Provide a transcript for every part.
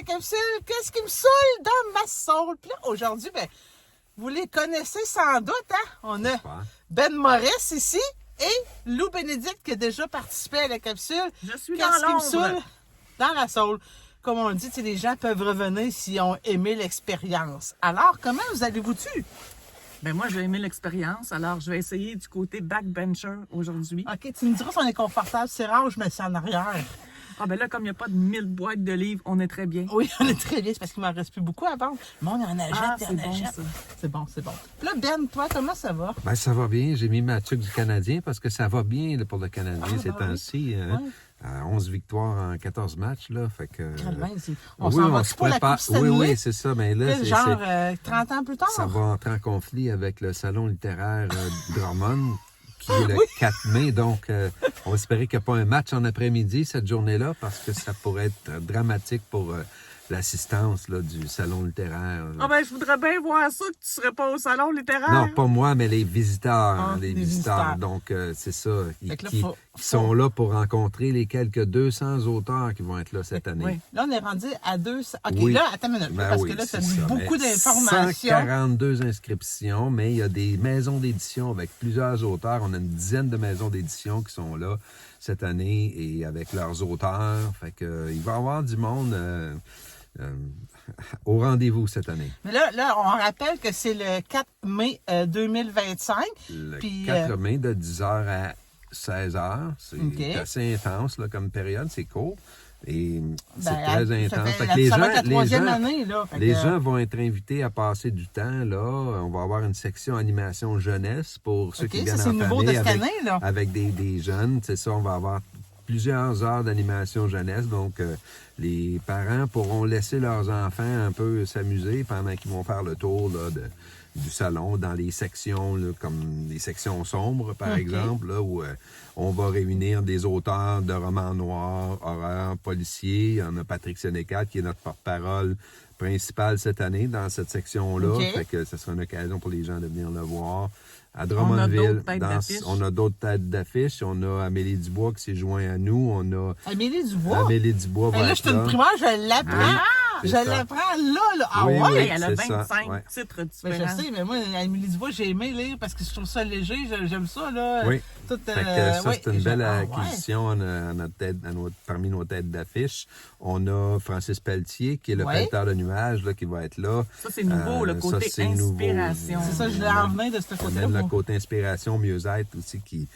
la capsule « Qu'est-ce qui me saoule dans ma soul? » Puis là, aujourd'hui, ben, vous les connaissez sans doute, hein? On a Ben Maurice ici et Lou Bénédicte qui a déjà participé à la capsule. Je suis Qu'est-ce dans qui me l'ombre. saoule dans la soul? Comme on dit, les gens peuvent revenir s'ils ont aimé l'expérience. Alors, comment vous allez-vous-tu? Ben moi, j'ai aimé l'expérience, alors je vais essayer du côté backbencher aujourd'hui. OK, tu me diras si on est confortable. C'est rare, je me sens en arrière. Ah ben là, comme il n'y a pas de 1000 boîtes de livres, on est très bien. Oui, on est très bien. C'est parce qu'il m'en reste plus beaucoup à vendre. Le monde en achète, Ah, il c'est en bon, achète. ça. C'est bon, c'est bon. Puis là, Ben, toi, comment ça va? Ben, ça va bien. J'ai mis ma tuque du Canadien parce que ça va bien là, pour le Canadien ces ben temps-ci. oui. À 11 victoires en 14 matchs. Là, fait que, On oui, s'en on va se pour la prépare. Coupe Stanley? Oui, c'est ça. Mais là, Quel genre, 30 ans plus tard? ça va entrer en conflit avec le salon littéraire Drummond, qui est le 4 mai. Donc, on espérait qu'il n'y ait pas un match en après-midi cette journée-là parce que ça pourrait être dramatique pour l'assistance là, du salon littéraire. Ah ben, je voudrais bien voir ça, que tu serais pas au salon littéraire. Non, pas moi, mais les visiteurs. Ah, les les visiteurs. visiteurs. Donc, c'est ça. Fait que là, Qui faut- sont là pour rencontrer les quelques 200 auteurs qui vont être là cette année. Oui. Là, on est rendu à 200. OK, Oui. là, attends une minute. Ben parce oui, que là, tu as c'est dit ça. beaucoup Mais d'informations. 142 inscriptions, mais il y a des maisons d'édition avec plusieurs auteurs. On a une dizaine de maisons d'édition qui sont là cette année et avec leurs auteurs. Fait que, il va y avoir du monde au rendez-vous cette année. Mais là, on rappelle que c'est le 4 mai 2025. Le Puis, 4 mai de 10h à 16h. C'est OK. assez intense là, comme période, c'est court. Et c'est ben, très ça intense. fait- Fait que les ça va gens, être la troisième année, là. Fait les que- gens vont être invités à passer du temps là. On va avoir une section animation jeunesse pour ceux OK, qui ça, viennent c'est en nouveau famille de cette avec, année, là. avec des jeunes. C'est ça, on va avoir plusieurs heures d'animation jeunesse. Donc, les parents pourront laisser leurs enfants un peu s'amuser pendant qu'ils vont faire le tour là, du salon dans les sections, là, comme les sections sombres, par OK. exemple, là, où on va réunir des auteurs de romans noirs, horreurs, policiers. On a Patrick Sénécal, qui est notre porte-parole principal cette année dans cette section-là. OK. Fait que ce sera une occasion pour les gens de venir le voir. À On a Drummondville, d'autres têtes d'affiche. on a d'autres têtes d'affiche. On a Amélie Dubois qui s'est joint à nous. On a Amélie Dubois. Amélie Dubois Ben va là, être je suis une là. primaire, je l'apprends. Oui, Je c'est ça. l'apprends là. Ah Oui, ouais? oui. Hey, elle a c'est ça, 25 ouais. titres Ben, différents. je sais, mais moi, Amélie Dubois, j'ai aimé lire parce que je trouve ça léger. J'aime ça, là. Oui. Tout, Fait que ça, ouais, c'est une belle ah ouais. acquisition parmi nos têtes d'affiche. On a Francis Pelletier, qui est le Ouais. peintre de nuages, là, qui va être là. Ça, c'est nouveau, le ça, côté c'est nouveau. inspiration. C'est ça, je voulais en venir de ce On côté-là. aime le moi. côté inspiration, mieux-être aussi, qui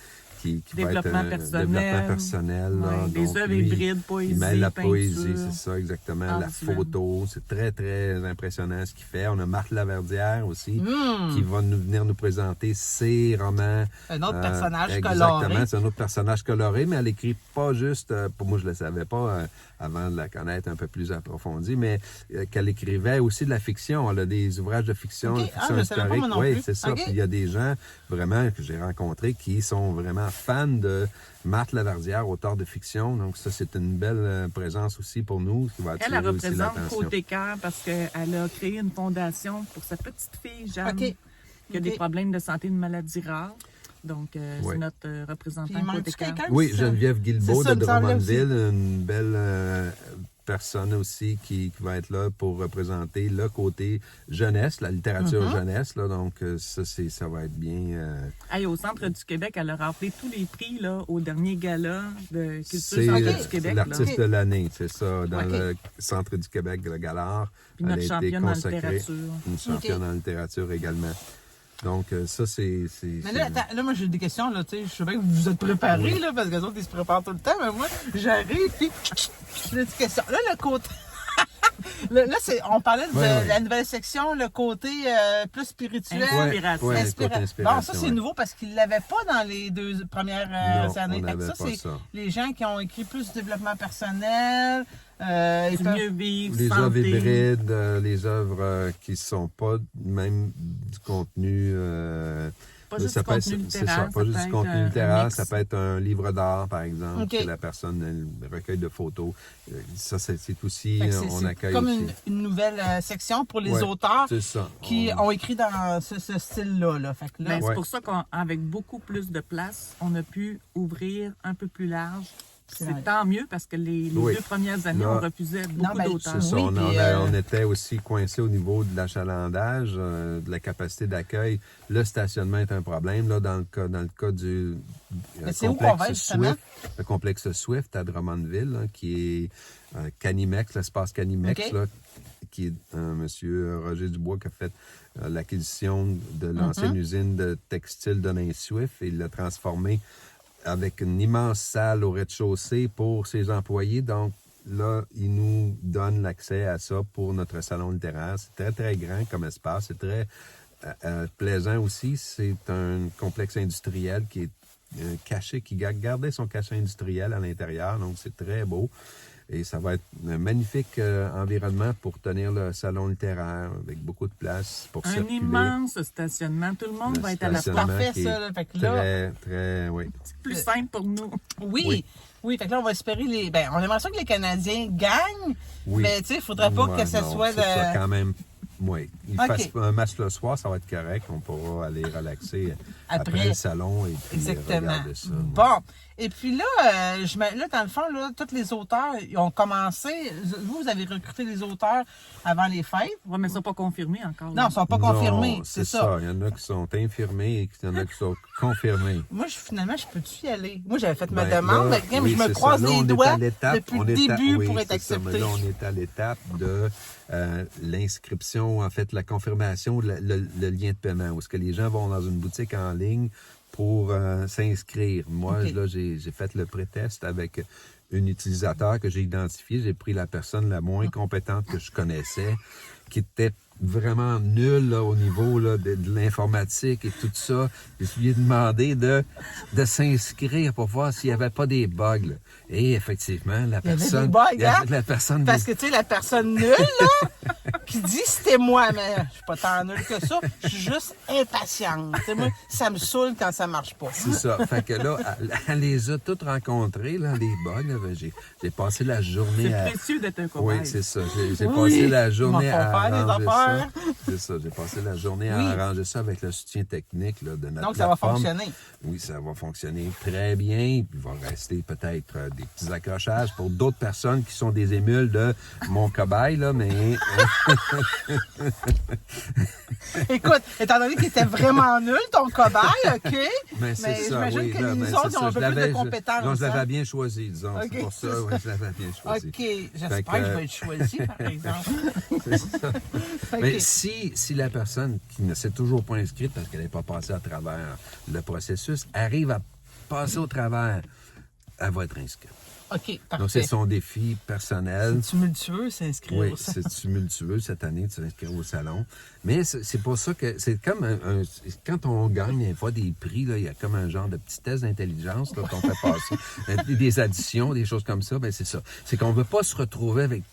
va être Développement personnel. développement personnel. Là. Ouais, des Donc, œuvres lui, hybrides, poésie, il mêle la peinture. poésie, c'est ça, exactement. art La visuel. photo, c'est très, très impressionnant ce qu'il fait. On a Marthe Laverdière aussi, Hmm. qui va venir nous présenter ses romans. Un autre personnage Exactement, coloré. c'est un autre personnage coloré, mais elle écrit pas juste, pour moi je le savais pas avant de la connaître un peu plus approfondie, mais qu'elle écrivait aussi de la fiction. Elle a des ouvrages de fiction, Ok. de Ah, fiction je savais pas, historique. moi non Oui, plus. c'est ça. Ok. Puis il y a des gens vraiment que j'ai rencontrés qui sont vraiment fans de Marthe Laverdière, auteur de fiction. Donc ça, c'est une belle présence aussi pour nous, qui va attirer Elle aussi représente l'attention. Côté Cœur parce qu'elle a créé une fondation pour sa petite fille, Jeanne, OK. qui a des OK. problèmes de santé, une maladie rare. Donc, Oui. c'est notre Puis représentant il manque Côté Cœur. quelqu'un? Oui, c'est ça? Geneviève C'est Guilbeault ça, de il me semblait Drummondville, une belle personne aussi qui va être là pour représenter le côté jeunesse, la littérature jeunesse. Là, donc, ça va être bien. Hey, au Centre du Québec, elle a rappelé tous les prix là, au dernier gala de Culture C'est Centre Ok. du Québec. l'artiste là. de l'année, c'est ça, dans Ok. le Centre du Québec, le Galard. Puis notre Elle a été championne en consacrée, littérature. une championne en littérature également. Donc, ça, c'est... Mais là, attends, là, moi, j'ai des questions, là, tu sais, je sais bien que vous êtes préparés, là, parce que les autres, ils se préparent tout le temps, mais moi, j'arrive, puis j'ai des questions. Là, le côté... là, on parlait de Ouais. la nouvelle section, le côté plus spirituel. Inspiration. Ouais, le Inspira- côté inspiration. Bon, ça, c'est ouais. nouveau parce qu'ils ne l'avaient pas dans les deux premières Non, années. on Fait que n'avait ça, pas c'est ça. les gens qui ont écrit plus de développement personnel. Ils Du peuvent- mieux vivre, Les santé. œuvres hybrides, les œuvres qui ne sont pas même du contenu... Pas juste ça du peut être- contenu c'est littéraire, ça, pas ça juste peut du être contenu un littéraire, mix. ça peut être un livre d'art, par exemple, OK. que la personne recueille de photos. Ça, c'est aussi, Fait que on c'est accueille comme aussi. une nouvelle section pour les Ouais, auteurs c'est ça. qui ont écrit dans ce style-là. Là. Fait que là, Ben, c'est Ouais. pour ça qu'avec beaucoup plus de place, on a pu ouvrir un peu plus large C'est tant mieux parce que les Oui. 2 premières années, Là, on refusait beaucoup ben, d'auteurs. C'est ça, Oui, puis, on était aussi coincé au niveau de l'achalandage, de la capacité d'accueil. Le stationnement est un problème. Là, dans le cas du Mais c'est où qu'on va, complexe justement? Swift, le complexe Swift à Drummondville, là, qui est Canimex, l'espace Canimex, OK. là, qui est M. Roger Dubois qui a fait l'acquisition de l'ancienne usine de textile de Nain-Swift et il l'a transformé avec une immense salle au rez-de-chaussée pour ses employés. Donc, là, il nous donne l'accès à ça pour notre salon littéraire. C'est très, très grand comme espace. C'est très plaisant aussi. C'est un complexe industriel qui est caché, qui gardait son cachet industriel à l'intérieur. Donc, c'est très beau. Et ça va être un magnifique environnement pour tenir le salon littéraire avec beaucoup de place pour Un circuler. immense stationnement. Tout le monde Le va être à la stationnement porte. Parfait, qui est ça, là. Fait que là- Très, très, oui. C'est plus simple pour nous. Oui. Oui. Oui, fait que là, on va espérer les. Ben, on aimerait ça que les Canadiens gagnent. Oui. Mais, tu sais, il faudrait pas Ouais, que ça non, soit c'est ça, de. quand même. Oui. Il OK. fasse un match le soir, ça va être correct. On pourra aller relaxer après le salon et puis Exactement. regarder ça. Bon. Et puis là, là, dans le fond, là, tous les auteurs, ils ont commencé. Vous avez recruté les auteurs avant les fêtes. Ouais, mais ça pas confirmé encore. Non, ils ne sont pas Non, confirmés. C'est ça. Il y en a qui sont infirmés et il y en a qui sont confirmés. Moi, finalement, je peux-tu y aller? Moi, j'avais fait ma Ben, demande, là, mais oui, je me c'est croise ça. Là, les on est doigts à l'étape- depuis on le est à- début oui, pour être c'est ça, mais accepté. là, on est à l'étape de l'inscription, en fait, la confirmation, le lien de paiement, où est-ce que les gens vont dans une boutique en ligne pour s'inscrire. Moi, OK. là, j'ai fait le pré-test avec un utilisateur que j'ai identifié. J'ai pris la personne la moins compétente que je connaissais, qui était vraiment nulle là, au niveau là, de l'informatique et tout ça. Je lui ai demandé de s'inscrire pour voir s'il n'y avait pas des bugs. Là. Et effectivement, la Il y avait personne... des bugs, il y avait- hein? la personne Parce que, tu sais, la personne nulle, là, qui dit c'était moi, mais je suis pas tant nulle que ça, je suis juste impatiente. Tu sais, moi, ça me saoule quand ça marche pas. C'est ça. Fait que là, elle les a toutes rencontrées, là, les bugs. Là. Ben, j'ai passé la journée C'est à... précieux d'être un cobaye. Oui, c'est ça. J'ai Oui. passé la Ils journée m'en font à faire des arranger affaires. ça. C'est ça. J'ai passé la journée Oui. à arranger ça avec le soutien technique là, de notre Donc, ça va plateforme. fonctionner. Oui, ça va fonctionner très bien. Il va rester peut-être des petits accrochages pour d'autres personnes qui sont des émules de mon cobaye, là, mais... Écoute, étant donné qu'il était vraiment nul, ton cobaye, OK? Mais c'est ça, j'imagine oui. que là, les ben, autres c'est ont ça. un peu plus de compétences. Je l'avais hein? bien choisi, disons. OK, C'est pour ça, c'est oui, je l'avais bien choisi. OK, j'espère Fait que, que- je vais être choisi, par exemple. C'est ça. OK. Mais si la personne qui ne s'est toujours pas inscrite parce qu'elle n'est pas passée à travers le processus arrive à passer au travers, elle va être inscrite. OK, Donc, parfait. c'est son défi personnel. C'est tumultueux, s'inscrire Oui, au salon. c'est tumultueux cette année de s'inscrire au salon. Mais c'est pour ça que c'est comme quand on gagne des fois des prix, là, il y a comme un genre de petit test d'intelligence là, qu'on fait passer. Des additions, des choses comme ça, ben c'est ça. C'est qu'on ne veut pas se retrouver avec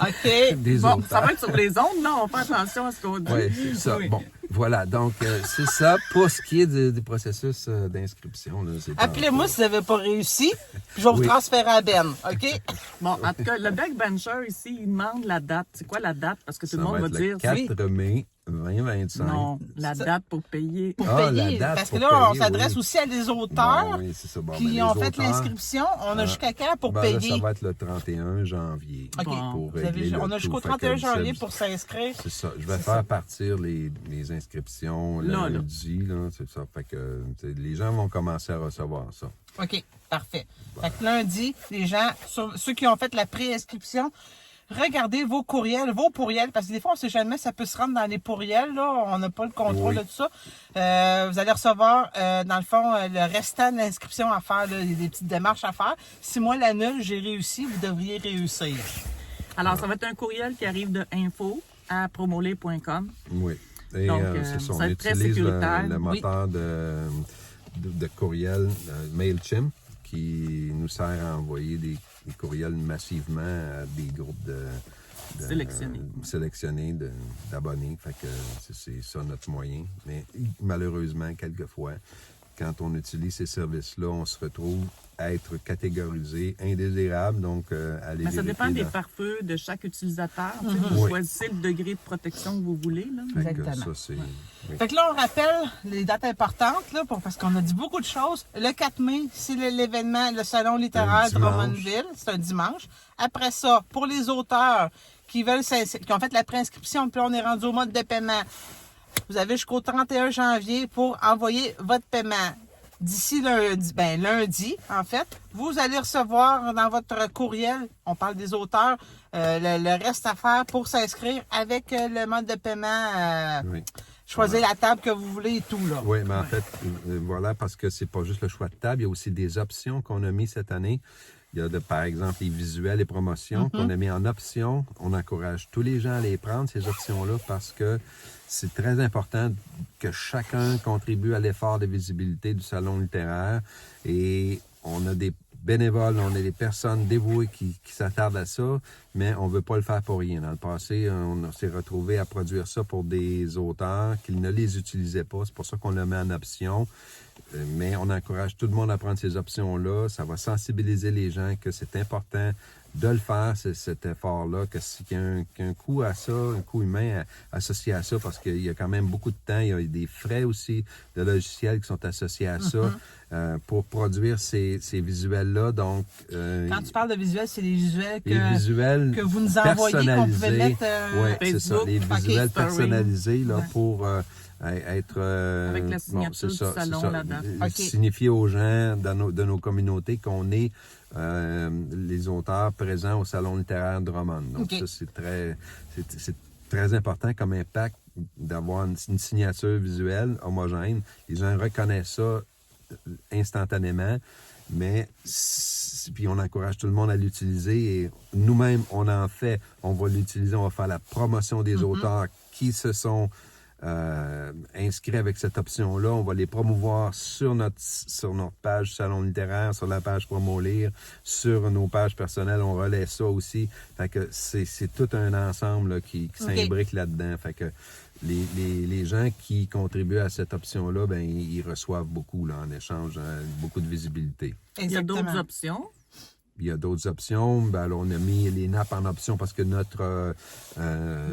OK. des Bon, auteurs. ça va être sur les ondes, non? On fait attention à ce qu'on dit. Oui, c'est ça. Oui. Bon, voilà. Donc, c'est ça pour ce qui est du processus d'inscription. là, c'est Appelez-moi si vous n'avez pas réussi, puis je vais vous Oui. transférer à Ben, OK? Bon, en tout cas, le backbencher ici, il demande la date. C'est quoi la date? Parce que tout Ça le monde va va être dire... le 4 mai 2025. Non, la Ça- date pour payer. Pour Ah, la payer. date Parce que pour là, on payer, s'adresse oui. aussi à des auteurs Bon, oui, c'est ça. Bon, ben, qui les ont fait auteurs, l'inscription. On a jusqu'à quand pour ben, là, payer? ça va être le 31 janvier. OK. Bon. Pour Vous avez- régler le on a tout. jusqu'au Fait que 31 janvier ça- pour s'inscrire. C'est ça. Je vais faire partir les inscriptions Là, là. lundi. Là, c'est ça. Fait que les gens vont commencer à recevoir ça. OK, parfait. Fait que lundi, les gens, ceux qui ont fait la préinscription, regardez vos pourriels, parce que des fois, on ne sait jamais, ça peut se rendre dans les pourriels, là, on n'a pas le contrôle Oui. de tout ça. Vous allez recevoir, dans le fond, le restant de l'inscription à faire, là, des petites démarches à faire. Si moi, la nulle, j'ai réussi, vous devriez réussir. Alors, ça va être un courriel qui arrive de info@promolay.com. Oui. Et Donc, c'est ça. ça On va être très utilise sécuritaire. le Oui. moteur de courriel MailChimp qui nous sert à envoyer des courriels massivement à des groupes sélectionnés d'abonnés. Fait que c'est ça notre moyen. Mais malheureusement, quelquefois, quand on utilise ces services-là, on se retrouve à être catégorisé indésirable, donc aller Mais ça dépend vérifier des pare-feux de chaque utilisateur. Tu sais, Mhm. Vous Oui. choisissez le degré de protection que vous voulez. Là. Fait que Exactement. ça, c'est... oui. Fait que là, on rappelle les dates importantes, là, parce qu'on a dit beaucoup de choses. Le 4 mai, c'est l'événement, le Salon littéraire Un de dimanche. Drummondville. C'est un dimanche. Après ça, pour les auteurs qui ont fait la préinscription, puis on est rendu au mode de paiement, vous avez jusqu'au 31 janvier pour envoyer votre paiement. D'ici lundi, en fait, vous allez recevoir dans votre courriel, on parle des auteurs, le reste à faire pour s'inscrire avec le mode de paiement. Oui. Choisir la table que vous voulez et tout, là. Oui, mais en fait, voilà, parce que c'est pas juste le choix de table, il y a aussi des options qu'on a mis cette année. Il y a, par exemple, les visuels et promotions qu'on a mis en option. On encourage tous les gens à les prendre, ces options-là, parce que c'est très important que chacun contribue à l'effort de visibilité du salon littéraire. Et on a des bénévoles, on a des personnes dévouées qui s'attardent à ça, mais on ne veut pas le faire pour rien. Dans le passé, on s'est retrouvé à produire ça pour des auteurs qui ne les utilisaient pas. C'est pour ça qu'on le met en option. Mais on encourage tout le monde à prendre ces options-là. Ça va sensibiliser les gens que c'est important de le faire, cet effort-là, qu'il y a un coût à ça, un coût humain associé à ça, parce qu'il y a quand même beaucoup de temps. Il y a des frais aussi de logiciels qui sont associés à ça pour produire ces visuels-là. Donc, Quand tu parles de visuels, c'est les visuels les visuels que vous nous envoyez, qu'on pouvait mettre oui, c'est ça, les visuels story. personnalisés là, Ouais. pour être... Avec la signature du salon, la date. OK. Signifier aux gens de nos communautés qu'on est les auteurs présents au Salon littéraire de Drummond. Donc, OK. ça, c'est très important comme impact d'avoir une signature visuelle homogène. Les gens reconnaissent ça instantanément, mais puis on encourage tout le monde à l'utiliser et nous-mêmes, on en fait. On va l'utiliser, on va faire la promotion des auteurs qui se sont inscrits avec cette option-là. On va les promouvoir sur notre page Salon littéraire, sur la page Promo Lire, sur nos pages personnelles. On relaie ça aussi. Fait que c'est tout un ensemble là, qui s'imbrique là-dedans. Fait que les gens qui contribuent à cette option-là, ben ils reçoivent beaucoup là, en échange, beaucoup de visibilité. Il y a d'autres options. Il y a d'autres options. Ben, alors, on a mis les nappes en option parce que notre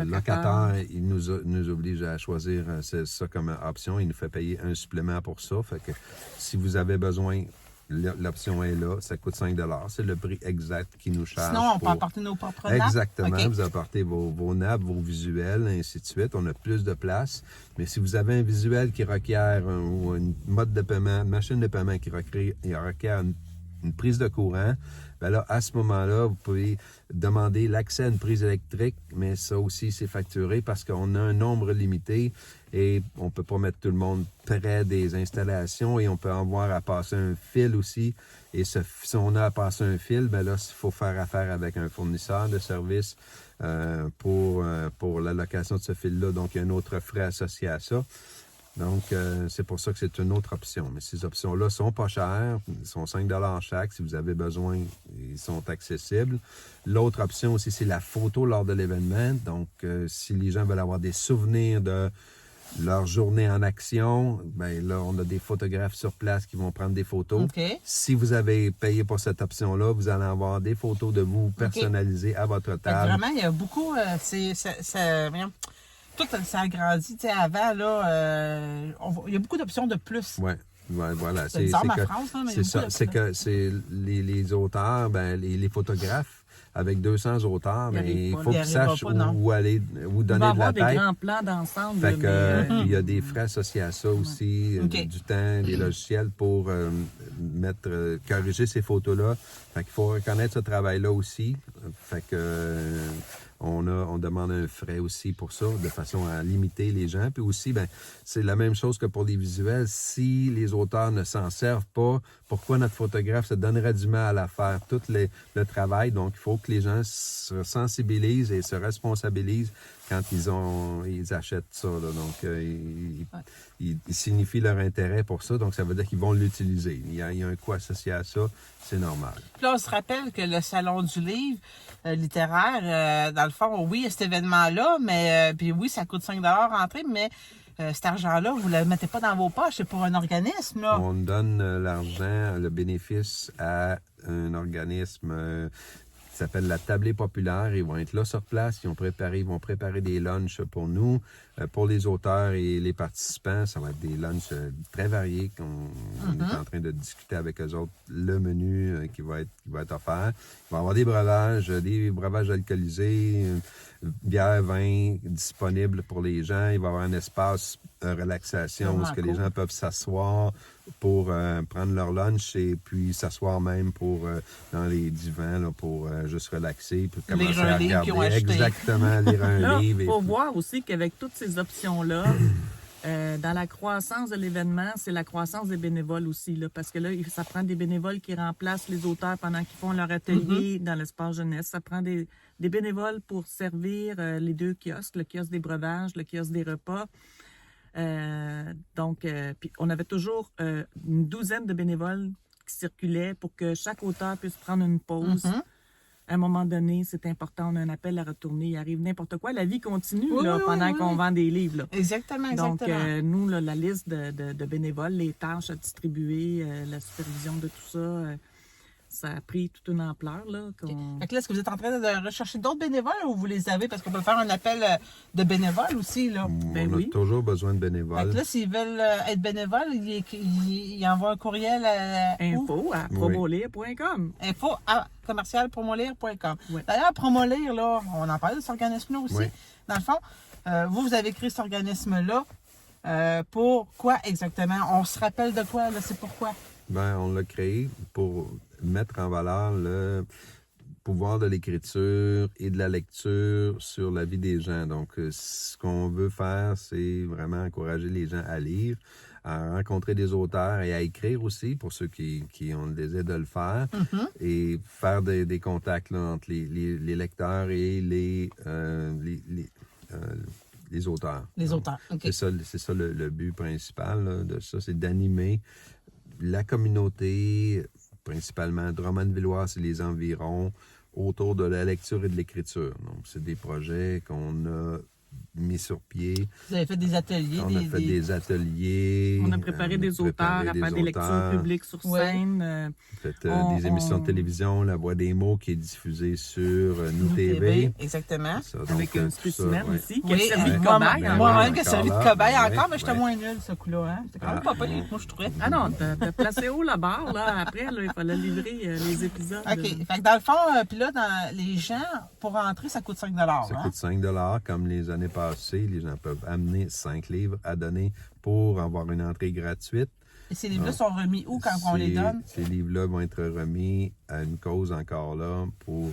locataire, il nous oblige à choisir ça comme option. Il nous fait payer un supplément pour ça. Fait que si vous avez besoin, l'option est là. Ça coûte 5 $. C'est le prix exact qui nous charge. Sinon, on peut apporter nos propres nappes. Exactement. Okay. Vous apportez vos nappes, vos visuels, ainsi de suite. On a plus de place. Mais si vous avez un visuel qui requiert ou une mode de paiement, une machine de paiement qui requiert une prise de courant, ben là, à ce moment-là, vous pouvez demander l'accès à une prise électrique, mais ça aussi, c'est facturé parce qu'on a un nombre limité et on ne peut pas mettre tout le monde près des installations et on peut avoir à passer un fil aussi. Et si on a à passer un fil, ben là, il faut faire affaire avec un fournisseur de services pour la location de ce fil-là. Donc, il y a un autre frais associé à ça. Donc, c'est pour ça que c'est une autre option. Mais ces options-là sont pas chères. Ils sont 5 $ chaque. Si vous avez besoin, ils sont accessibles. L'autre option aussi, c'est la photo lors de l'événement. Donc, si les gens veulent avoir des souvenirs de leur journée en action, ben là, on a des photographes sur place qui vont prendre des photos. OK. Si vous avez payé pour cette option-là, vous allez avoir des photos de vous personnalisées à votre Fait que table. vraiment, il y a beaucoup... tout ça a grandi. Tu sais, avant, là, il y a beaucoup d'options de plus. Ouais, voilà. C'est bizarre, ma phrase, là, mais il y a c'est ça. beaucoup C'est que c'est les auteurs, ben, les photographes, avec 200 auteurs, ben, il faut qu'ils sachent où aller, où donner de la avoir tête. des grands plans d'ensemble. Fait que, il y a des frais associés à ça aussi, OK. du temps, des logiciels pour corriger ces photos-là. Fait qu'il faut reconnaître ce travail-là aussi. Fait que on demande un frais aussi pour ça, de façon à limiter les gens. Puis aussi, ben, c'est la même chose que pour les visuels. Si les auteurs ne s'en servent pas, pourquoi notre photographe se donnerait du mal à faire tout le travail? Donc, il faut que les gens se sensibilisent et se responsabilisent quand ils achètent ça. Là. Donc, ils signifient leur intérêt pour ça. Donc, ça veut dire qu'ils vont l'utiliser. Il y a un coût associé à ça. C'est normal. Puis là, on se rappelle que le Salon du livre littéraire, dans le fond, oui, il y a cet événement-là, mais puis oui, ça coûte 5 $ rentrer, mais cet argent-là, vous ne le mettez pas dans vos poches, c'est pour un organisme, là. On donne l'argent, le bénéfice à un organisme qui s'appelle la Tablée populaire. Ils vont être là sur place. Ils vont préparer des lunchs pour nous. Pour les auteurs et les participants, ça va être des lunchs très variés qu'on est en train de discuter avec eux autres. Le menu qui va être offert. Il va y avoir des breuvages alcoolisés, bière, vin disponibles pour les gens. Il va y avoir un espace de relaxation où les gens peuvent s'asseoir pour prendre leur lunch et puis s'asseoir même dans les divans là, pour juste relaxer, pour commencer à regarder. Exactement, lire un livre. Il faut voir aussi qu'avec toutes ces options-là, dans la croissance de l'événement, c'est la croissance des bénévoles aussi, là, parce que là, ça prend des bénévoles qui remplacent les auteurs pendant qu'ils font leur atelier dans l'espace jeunesse. Ça prend des bénévoles pour servir les deux kiosques, le kiosque des breuvages, le kiosque des repas. Puis on avait toujours une douzaine de bénévoles qui circulaient pour que chaque auteur puisse prendre une pause. À un moment donné, c'est important, on a un appel à retourner, il arrive n'importe quoi. La vie continue pendant qu'on vend des livres. Là. Exactement. Donc, nous, là, la liste de bénévoles, les tâches à distribuer, la supervision de tout ça, ça a pris toute une ampleur. Là, Fait que là, est-ce que vous êtes en train de rechercher d'autres bénévoles ou vous les avez? Parce qu'on peut faire un appel de bénévoles aussi. Là. On a toujours besoin de bénévoles. Fait que là, s'ils veulent être bénévoles, ils envoient un courriel à info à promolire.com. Info à commercialpromolire.com. Oui. D'ailleurs, Promolire, là, on en parle de cet organisme-là aussi. Oui. Dans le fond, vous avez créé cet organisme-là. Pour quoi exactement? On se rappelle de quoi? Là, c'est pourquoi? On l'a créé pour mettre en valeur le pouvoir de l'écriture et de la lecture sur la vie des gens. Donc, ce qu'on veut faire, c'est vraiment encourager les gens à lire, à rencontrer des auteurs et à écrire aussi, pour ceux qui ont le désir de le faire, et faire des contacts là, entre les lecteurs et les auteurs. Les auteurs, OK. C'est ça le but principal là, de ça, c'est d'animer la communauté, principalement Drummondvilloise et les environs, autour de la lecture et de l'écriture. Donc, c'est des projets qu'on a mis sur pied. Vous avez fait des ateliers. On a fait des ateliers. On a préparé des auteurs à faire des lectures publiques sur scène. Des émissions de télévision, La Voix des mots qui est diffusée sur Nous TV. Exactement. Ça, donc, avec un spécimen aussi, qui Oui, a servi de moi-même, cobaye. moi-même qui a servi de cobaye oui, encore, mais j'étais oui. moins nulle, ce coup-là. Hein? C'était quand même pas pire, moi, je trouvais. Ah non, t'as placé haut la barre, là. Après, là, il fallait livrer les épisodes. OK. Fait que dans le fond, puis là, les gens, pour rentrer, ça coûte 5 $. Ça coûte 5 $, comme les années passées. Les gens peuvent amener 5 livres à donner pour avoir une entrée gratuite. Et ces livres-là sont remis où quand on les donne? Ces livres-là vont être remis à une cause encore là pour...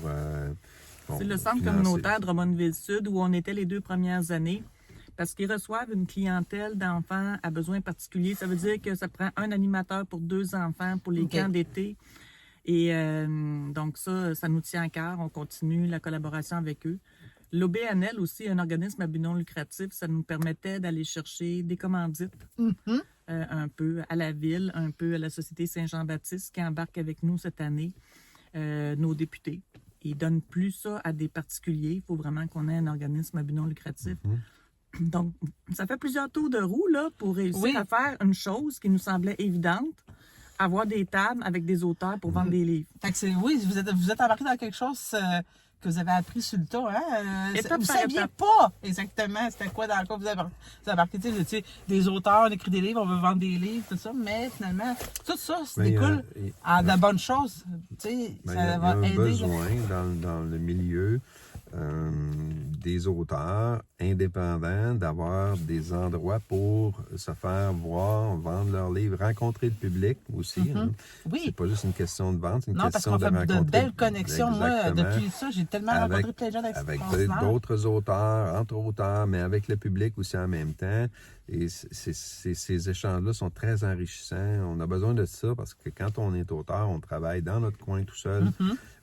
c'est le centre communautaire Drummondville-Sud où on était les 2 premières années parce qu'ils reçoivent une clientèle d'enfants à besoins particuliers. Ça veut dire que ça prend un animateur pour 2 enfants pour les camps d'été. Et donc ça nous tient à cœur. On continue la collaboration avec eux. L'OBNL aussi, un organisme à but non lucratif, ça nous permettait d'aller chercher des commandites un peu à la ville, un peu à la Société Saint-Jean-Baptiste qui embarque avec nous cette année, nos députés. Ils ne donnent plus ça à des particuliers. Il faut vraiment qu'on ait un organisme à but non lucratif. Donc, ça fait plusieurs tours de roue là, pour réussir à faire une chose qui nous semblait évidente, avoir des tables avec des auteurs pour vendre des livres. Fait que vous êtes embarqué dans quelque chose que vous avez appris sur le tas. Hein? Vous ne saviez pas exactement c'était quoi dans quoi vous avez embarqué. Vous étiez des auteurs, on écrit des livres, on veut vendre des livres, tout ça. Mais finalement, tout ça, c'est découle à de bonnes choses. Ça va aider. Il y a un besoin dans le milieu des auteurs indépendants d'avoir des endroits pour se faire voir, vendre leurs livres, rencontrer le public aussi. Hein. Oui. C'est pas juste une question de vente, c'est une question de rencontrer. Non, parce qu'on fait de belles connexions. Moi, depuis ça, j'ai tellement rencontré plein de gens avec d'autres auteurs, entre auteurs, mais avec le public aussi en même temps. Et ces échanges-là sont très enrichissants. On a besoin de ça parce que quand on est auteur, on travaille dans notre coin tout seul.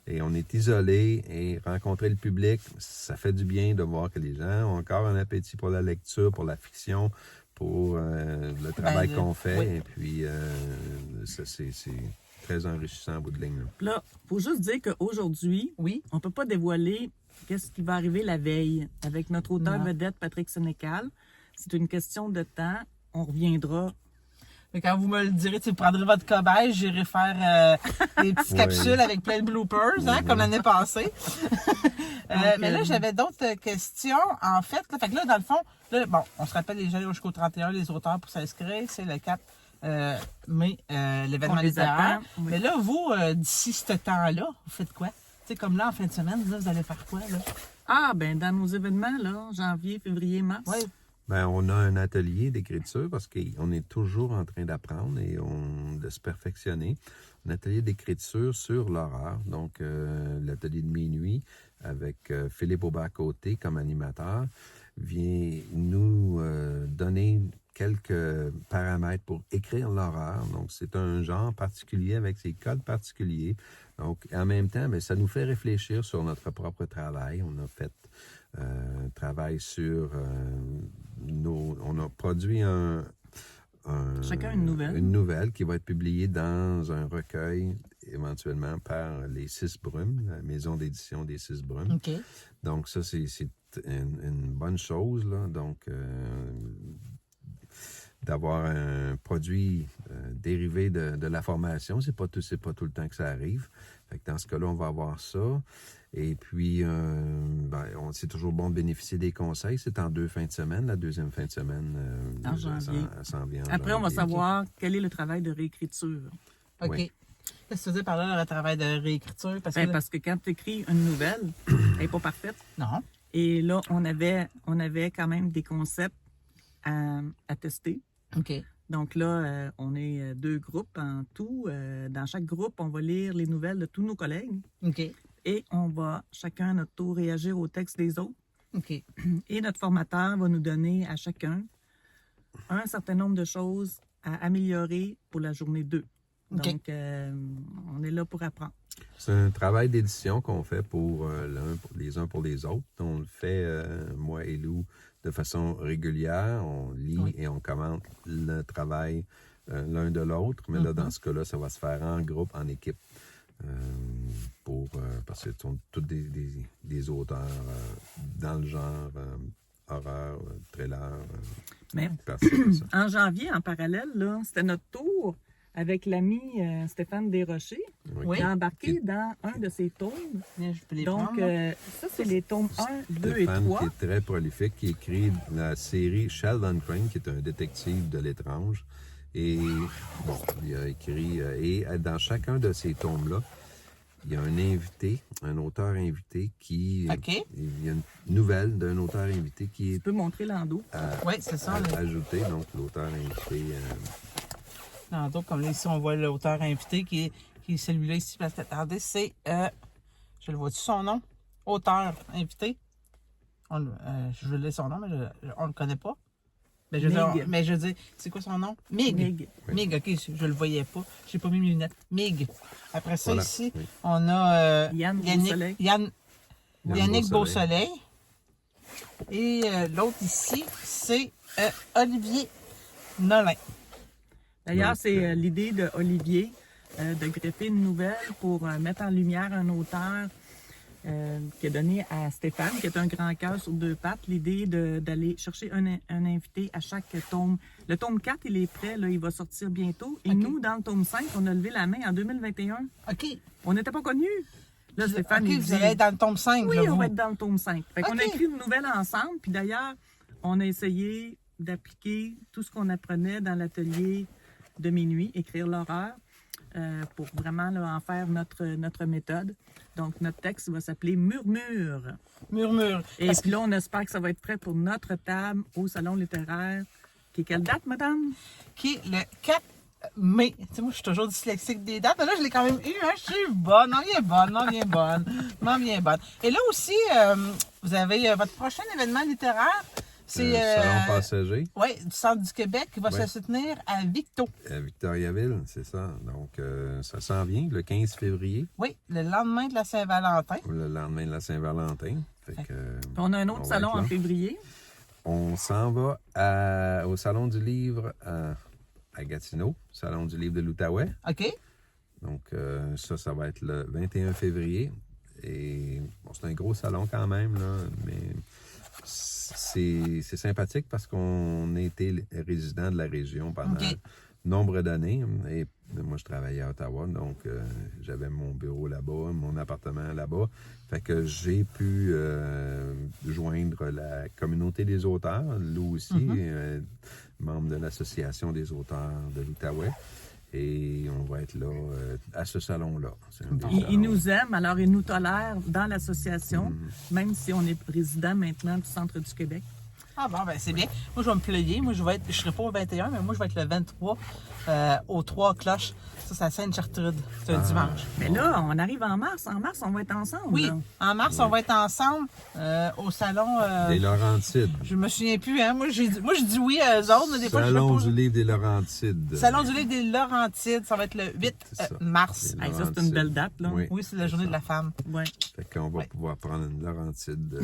Et on est isolé et rencontrer le public, ça fait du bien de voir que les gens ont encore un appétit pour la lecture, pour la fiction, pour le travail qu'on fait. Oui. Et puis, c'est très enrichissant au bout de ligne. Là, il faut juste dire qu'aujourd'hui, on ne peut pas dévoiler qu'est-ce qui va arriver la veille avec notre auteur vedette Patrick Sénécal. C'est une question de temps. On reviendra. Mais quand vous me le direz, vous prendrez votre cobaye, j'irai faire des petites Oui. capsules avec plein de bloopers, hein, comme l'année passée. Mais là, j'avais d'autres questions. En fait, là, dans le fond, là, bon, on se rappelle déjà jusqu'au 31, les auteurs pour s'inscrire, c'est le 4 mai, l'événement On les littéraire. attend, oui. Mais là, vous, d'ici ce temps-là, vous faites quoi? Tu sais, comme là, en fin de semaine, là, vous allez faire quoi, là? Ah, ben dans nos événements, là, janvier, février, mars. Ouais. Ben, on a un atelier d'écriture parce qu'on est toujours en train d'apprendre et de se perfectionner. Un atelier d'écriture sur l'horreur. Donc, l'atelier de minuit avec Philippe Aubert-Côté comme animateur vient nous donner quelques paramètres pour écrire l'horreur. Donc, c'est un genre particulier avec ses codes particuliers. Donc, en même temps, bien, ça nous fait réfléchir sur notre propre travail. On a fait travail sur on a produit Chacun une nouvelle. Une nouvelle qui va être publiée dans un recueil éventuellement par les 6 Brumes, la maison d'édition des 6 Brumes. OK. Donc ça, c'est une bonne chose, là. Donc, d'avoir un produit dérivé de la formation, c'est pas tout le temps que ça arrive. Fait que dans ce cas-là, on va avoir ça. Et puis, c'est toujours bon de bénéficier des conseils. C'est en 2 fins de semaine. La deuxième fin de semaine, En janvier. elle s'en vient en Après, on va janvier. savoir quel est le travail de réécriture. OK. Oui. Qu'est-ce que tu veux dire par là, le travail de réécriture? Parce que, Ben, parce que quand tu écris une nouvelle, elle n'est pas parfaite. non. Et là, on avait quand même des concepts à tester. OK. Donc là, on est 2 groupes en tout. Dans chaque groupe, on va lire les nouvelles de tous nos collègues OK. et on va chacun à notre tour réagir au texte des autres. OK. Et notre formateur va nous donner à chacun un certain nombre de choses à améliorer pour la journée 2. OK. Donc, on est là pour apprendre. C'est un travail d'édition qu'on fait pour les uns pour les autres. On le fait, moi et Lou, de façon régulière. On lit Oui. et on commente le travail l'un de l'autre. Mais là, dans ce cas-là, ça va se faire en groupe, en équipe. Parce que ce sont tous des auteurs dans le genre horreur, thriller, Mais par-ci, par-ça. en janvier, en parallèle, là, c'était notre tour avec l'ami Stéphane Desrochers, Oui. qui a embarqué dans un de ses tomes. Bien, je peux les Donc, prendre, là. ça, c'est les tomes 1, 2 et Stéphane, 3. qui est très prolifique, qui écrit la série Sheldon Crane, qui est un détective de l'étrange. Et bon, il a écrit, et dans chacun de ces tomes-là, il y a un invité, un auteur invité qui... OK. Il y a une nouvelle d'un auteur invité qui Tu est peux montrer l'endo. Oui, c'est ça. là. ajouté. Donc, l'auteur invité... Tantôt, comme là, ici, on voit l'auteur invité qui est celui-là ici. Parce que, attendez, c'est... je le vois-tu son nom? Auteur invité. Je veux lire son nom, mais on le connaît pas. Mais je veux Mig. dire, mais je veux dire, c'est quoi son nom? Mig. Mig. Mig, OK, je le voyais pas. J'ai pas mis mes lunettes. Mig. Après ça, Voilà, ici, oui. on a Yannick Beausoleil. Yannick Beausoleil. Beausoleil. Et l'autre ici, c'est Olivier Nolin. D'ailleurs, Donc, c'est l'idée de Olivier de greffer une nouvelle pour mettre en lumière un auteur qui a donné à Stéphane, qui est un grand cœur sur 2 pattes, l'idée d'aller chercher un invité à chaque tome. Le tome 4, il est prêt, là, il va sortir bientôt. Et OK. nous, dans le tome 5, on a levé la main en 2021. OK. On n'était pas connus. Là, Stéphane, OK, il vous dit, allez être dans le tome 5, oui, là, on vous. va être dans le tome 5. Fait qu'on a OK. écrit une nouvelle ensemble. Puis d'ailleurs, on a essayé d'appliquer tout ce qu'on apprenait dans l'atelier de minuit, écrire l'horreur, pour vraiment là, en faire notre méthode. Donc, notre texte va s'appeler Murmure. Murmure. Et puis là, on espère que ça va être prêt pour notre table au Salon littéraire. Qui est quelle date, madame? Qui est le 4 mai. Tu sais, moi, je suis toujours dyslexique des dates, mais là, je l'ai quand même eu. Hein? Je suis bonne, non, bien bonne, non, bien bonne, non, bien bonne. Et là aussi, vous avez votre prochain événement littéraire. C'est Salon passager du Centre du Québec qui va Ouais. se tenir à Victo. à Victoriaville, c'est ça. Donc, ça s'en vient le 15 février, Oui, le lendemain de la Saint-Valentin. le lendemain de la Saint-Valentin. Fait que, Puis on a un autre on va salon être là. en février. On s'en va au Salon du Livre à Gatineau, Salon du Livre de l'Outaouais. OK? Donc, ça va être le 21 février. Et bon, c'est un gros salon quand même, là, mais c'est sympathique parce qu'on a été résident de la région pendant nombre d'années. Et moi, je travaillais à Ottawa, donc j'avais mon bureau là-bas, mon appartement là-bas. Fait que j'ai pu joindre la communauté des auteurs, Lou aussi, membre de l'Association des auteurs de l'Outaouais. Et on va être là à ce salon-là. Il nous aime, alors il nous tolère dans l'association, même si on est résident maintenant du centre du Québec. Ah bon, ben c'est bien. Moi, je vais me plier. Moi, je serai pas au 21, mais moi, je vais être le 23 aux 3 cloches. Ça, c'est à Sainte-Gertrude. C'est un dimanche. Mais là, on arrive en mars. En mars, on va être ensemble. Oui, là. en mars, on va être ensemble au salon... Des Laurentides. Je me souviens plus, hein. Moi, je dis oui à eux autres, mais des fois, Salon je sais pas. du livre des Laurentides. Salon du livre des Laurentides, ça va être le 8 mars. Les Hey, ça, c'est une belle date, là. Oui, Oui, c'est la journée de la femme. Ouais. Fait qu'on va pouvoir prendre une Laurentide.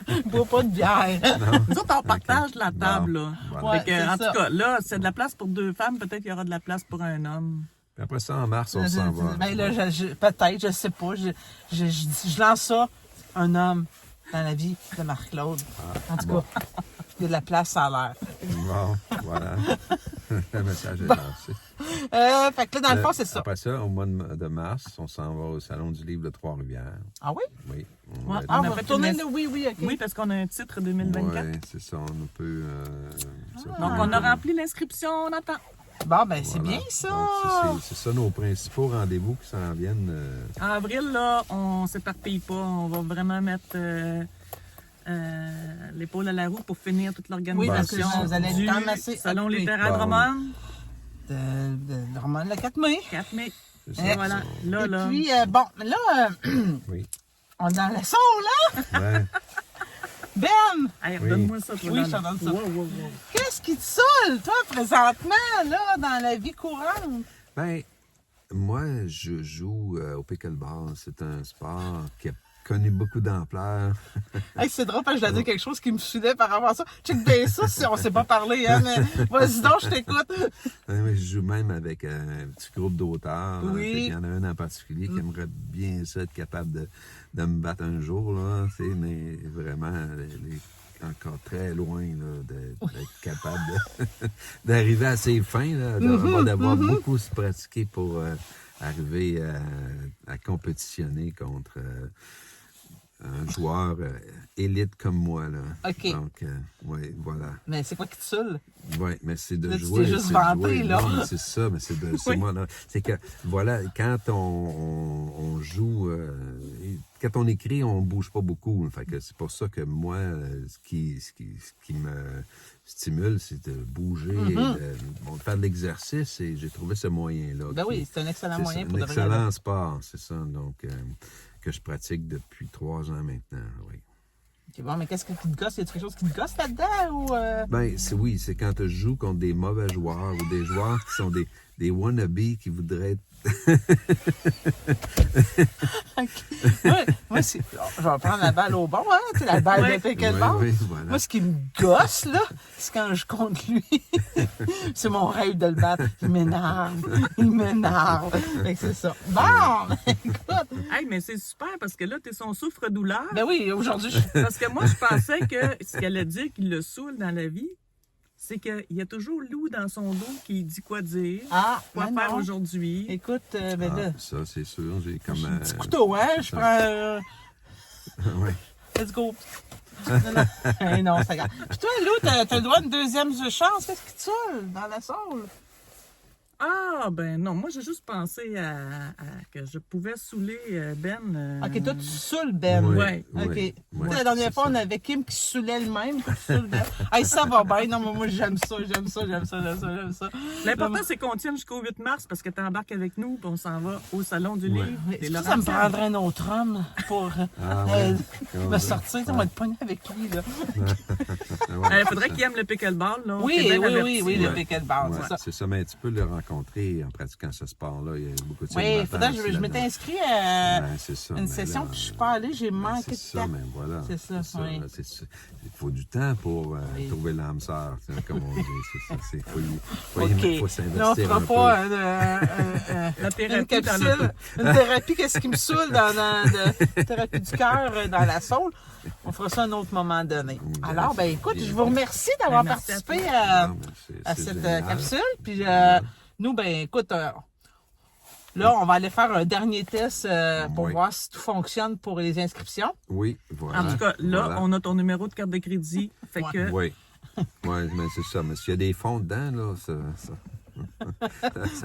Je bois pas de bière. Nous autres, on partage la table, là. Voilà. Ouais, Fait que, c'est en ça. tout cas, là, s'il y a de la place pour 2 femmes, peut-être qu'il y aura de la place pour un homme. Puis après ça, en mars, on s'en va. Ben là, peut-être, je sais pas. Je lance ça, un homme dans la vie de Marc-Claude. En tout cas, il y a de la place, ça a l'air. Bon, voilà. Le message est lancé. Fait que là, dans le fond, c'est ça. Après ça, au mois de mars, on s'en va au Salon du livre de Trois-Rivières. Ah oui? Oui. Ouais. va être- Ah, On a vous fait retournez une- là? Oui, oui, OK. Oui, parce qu'on a un titre 2024. Oui, c'est ça. On peut... Donc, on a rempli l'inscription, on attend. Bon, ben, c'est Voilà. bien, ça. Donc, c'est ça nos principaux rendez-vous qui s'en viennent. En avril, là, on s'éparpille pas. On va vraiment mettre l'épaule à la roue pour finir toute l'organisation Oui, parce que vous allez être du quand même assez Salon occupé. littéraire Bon. Drummond, De Roman le 4 mai. 4 mai. C'est ça. Et voilà. Là, Et là. puis, bon, là, Oui. on est dans le son, là. Ouais. Ben, Hey, Oui. donne-moi ça, toi. Oui, là. je te donne ça. Wow, wow, wow. qu'est-ce qui te saoule, toi, présentement, là, dans la vie courante? Ben, moi, je joue au pickleball. C'est un sport qui a connu beaucoup d'ampleur. Hey, c'est drôle, parce que je dois dire quelque chose qui me saoulait par rapport à ça. Check bien ça, si on s'est pas parlé, hein, mais vas-y donc, je t'écoute. Je joue même avec un petit groupe d'auteurs. Oui. Il y en a un en particulier qui aimerait bien ça, être capable de me battre un jour, là, tu sais, mais vraiment, il est encore très loin là, d'être capable d'arriver à ses fins, là, d'avoir beaucoup se pratiquer pour arriver à compétitionner contre un joueur élite comme moi. Là. OK. Donc, oui, voilà. Mais c'est quoi qui te saoule? Oui, mais c'est de Là, tu jouer. t'es juste c'est de vanté, jouer. là. Non, mais c'est ça, mais c'est Oui. moi, là. C'est que, voilà, quand on joue, quand on écrit, on bouge pas beaucoup. Fait que c'est pour ça que moi, ce qui me stimule, c'est de bouger, et de faire de l'exercice, et j'ai trouvé ce moyen-là. Ben qui- oui, c'est un excellent c'est moyen ça, pour un devenir. excellent sport, c'est ça. Donc, que je pratique depuis 3 ans maintenant, oui. OK, bon, mais qu'est-ce qui te gosse? Y a quelque chose qui te gosse là-dedans? Ou, Ben, oui, c'est quand tu joues contre des mauvais joueurs ou des joueurs qui sont des wannabes qui voudraient être. Moi, je vais prendre la balle au bon, hein? Tu sais, la balle Ouais. de pickleball. Oui, voilà. Moi, ce qui me gosse, là, c'est quand je compte lui. C'est mon rêve de le battre. Il m'énerve. Il m'énerve. Fait que c'est ça. Bon, écoute. Hey, mais c'est super parce que là, t'es son souffre-douleur. Ben oui, aujourd'hui, je... Parce que moi, je pensais que ce qu'elle a dit qui le saoule dans la vie, c'est qu'il y a toujours Lou dans son dos qui dit quoi dire, Ah, quoi mais faire non. aujourd'hui. Écoute, ben là, Ah, ça, c'est sûr. J'ai comme. petit couteau, hein? Je prends... Ouais. Let's go. Non, eh non, ça garde. Puis toi, Lou, t'as le droit à une deuxième chance. Qu'est-ce qui te saoule dans la saule? Ah, ben non, moi, j'ai juste pensé à que je pouvais saouler Ben. OK, toi, tu saoules Ben. Ouais. OK. ouais, Tu sais, la dernière c'est fois, on ça. avait Kim qui saoulait le même. Toi, tu saoules Ben. Hey, ça va bien. Non, mais moi, j'aime ça, j'aime ça, j'aime ça, j'aime ça, j'aime ça. L'important, c'est qu'on tienne jusqu'au 8 mars parce que tu embarques avec nous puis on s'en va au Salon du livre. Oui, des est-ce que ça me Laurentides. prendrait un autre homme pour Ah, ouais. me sortir? On va être pogné avec lui, là. Il faudrait qu'il aime le pickleball. Là, Oui, T'es bien oui, averti. oui, le Ouais. pickleball, Ouais, c'est ça. c'est ça, mais tu peux le rencontrer rencontrés en pratiquant ce sport-là. Il y a beaucoup de Oui, il faudrait que je m'étais inscrit à c'est ça, une mais session, là, puis je suis pas allée, j'ai manqué c'est de ça, temps. mais voilà. C'est ça, oui. là, il faut du temps pour trouver l'âme sœur, comme on dit. Il faut s'investir Là, on fera un pas La thérapie une capsule, une thérapie, qu'est-ce qui me saoule de thérapie du cœur dans la Saule. On fera ça à un autre moment donné. Alors, ben écoute, je vous remercie d'avoir Merci à participé peu. à cette génial. capsule. Puis nous, ben écoute, là, on va aller faire un dernier test pour Oui. voir si tout fonctionne pour les inscriptions. Oui, voilà. En tout cas, là, Voilà. on a ton numéro de carte de crédit. Fait Ouais. que Oui. Oui, mais c'est ça. Mais s'il y a des fonds dedans, là, ça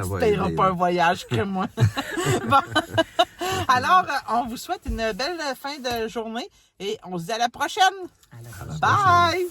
va Tu payeras aider, pas là. un voyage que moi. Bon. Alors, on vous souhaite une belle fin de journée et on se dit à la prochaine. à la prochaine. Bye!